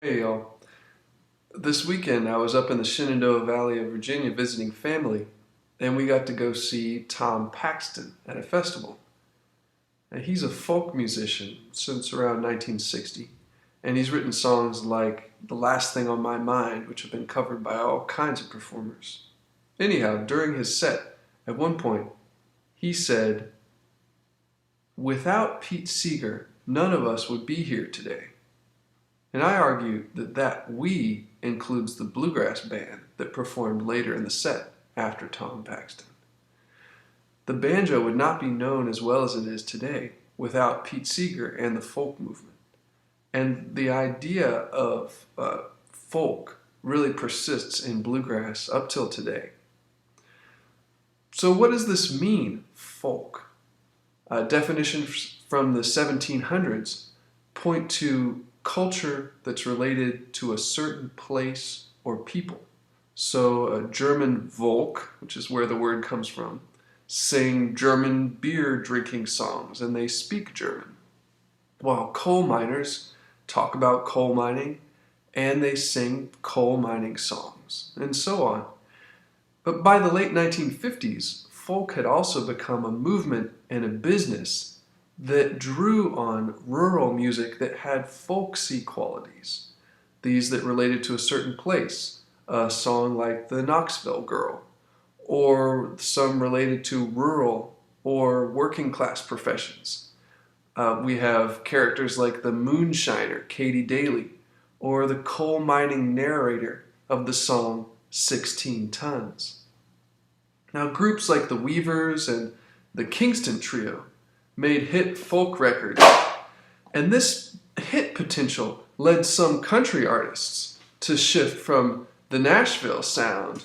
Hey y'all. This weekend I was up in the Shenandoah Valley of Virginia visiting family, and we got to go see Tom Paxton at a festival. Now, he's a folk musician since around 1960, and he's written songs like The Last Thing on My Mind, which have been covered by all kinds of performers. Anyhow, during his set, at one point, he said, "Without Pete Seeger, none of us would be here today." And I argue that "we" includes the bluegrass band that performed later in the set after Tom Paxton. The banjo would not be known as well as it is today without Pete Seeger and the folk movement. And the idea of folk really persists in bluegrass up till today. So what does this mean, folk? Definitions from the 1700s point to culture that's related to a certain place or people. So a German Volk, which is where the word comes from, sing German beer drinking songs and they speak German. While coal miners talk about coal mining and they sing coal mining songs, and so on. But by the late 1950s, folk had also become a movement and a business that drew on rural music that had folksy qualities. These that related to a certain place, a song like the Knoxville Girl, or some related to rural or working class professions. We have characters like the moonshiner, Katie Daly, or the coal mining narrator of the song 16 Tons. Now, groups like the Weavers and the Kingston Trio made hit folk records, and this hit potential led some country artists to shift from the Nashville sound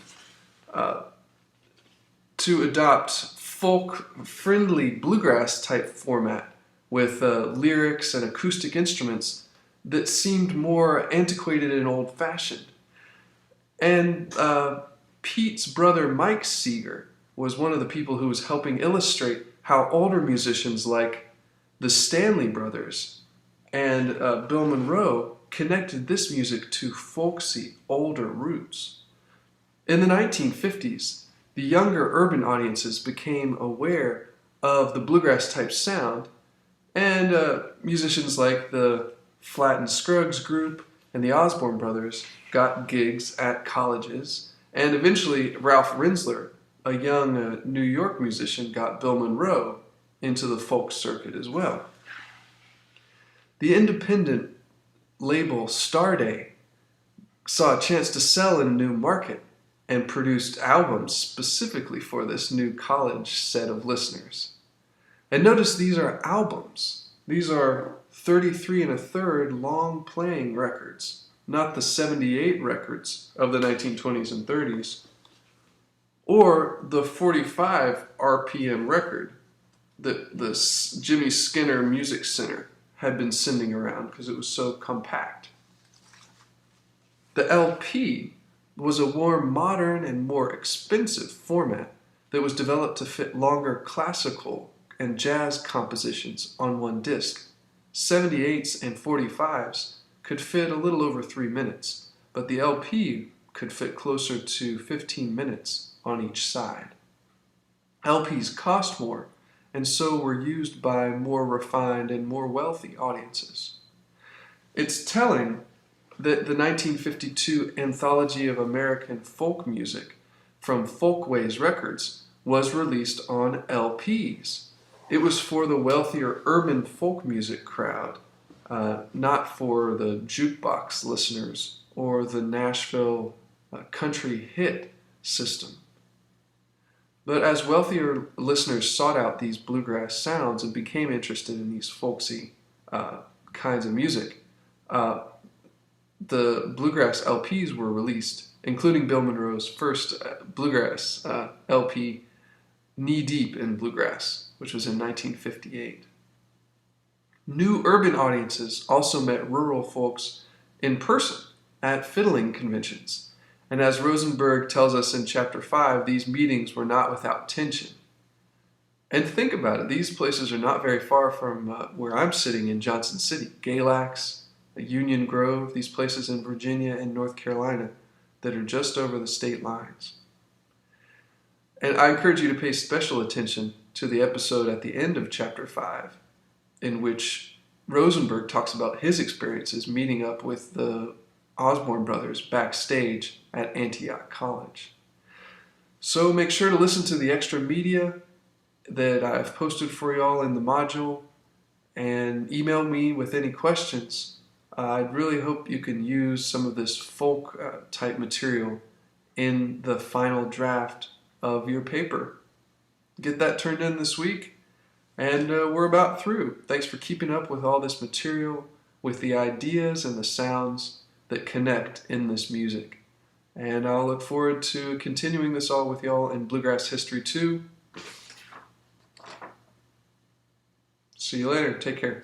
to adopt folk-friendly bluegrass-type format with lyrics and acoustic instruments that seemed more antiquated and old-fashioned. And Pete's brother Mike Seeger was one of the people who was helping illustrate how older musicians like the Stanley Brothers and Bill Monroe connected this music to folksy, older roots. In the 1950s, the younger urban audiences became aware of the bluegrass-type sound, and musicians like the Flatt and Scruggs group and the Osborne Brothers got gigs at colleges, and eventually Ralph Rinsler, a young New York musician, got Bill Monroe into the folk circuit as well. The independent label Starday saw a chance to sell in a new market and produced albums specifically for this new college set of listeners. And notice these are albums. These are 33 and a third long playing records, not the 78 records of the 1920s and 30s, or the 45 RPM record that the Jimmy Skinner Music Center had been sending around because it was so compact. The LP was a more modern and more expensive format that was developed to fit longer classical and jazz compositions on one disc. 78s and 45s could fit a little over 3 minutes, but the LP could fit closer to 15 minutes on each side. LPs cost more, and so were used by more refined and more wealthy audiences. It's telling that the 1952 Anthology of American Folk Music from Folkways Records was released on LPs. It was for the wealthier urban folk music crowd, not for the jukebox listeners or the Nashville country hit system. But as wealthier listeners sought out these bluegrass sounds and became interested in these folksy kinds of music, the bluegrass LPs were released, including Bill Monroe's first bluegrass LP, Knee Deep in Bluegrass, which was in 1958. New urban audiences also met rural folks in person at fiddling conventions. And as Rosenberg tells us in Chapter 5, these meetings were not without tension. And think about it, these places are not very far from where I'm sitting in Johnson City. Galax, Union Grove, these places in Virginia and North Carolina that are just over the state lines. And I encourage you to pay special attention to the episode at the end of chapter 5, in which Rosenberg talks about his experiences meeting up with the Osborne brothers backstage at Antioch College. So make sure to listen to the extra media that I've posted for y'all in the module, and email me with any questions. I really hope you can use some of this folk type material in the final draft of your paper. Get that turned in this week, and we're about through. Thanks for keeping up with all this material, with the ideas and the sounds that connect in this music. And I'll look forward to continuing this all with y'all in Bluegrass History II. See you later. Take care.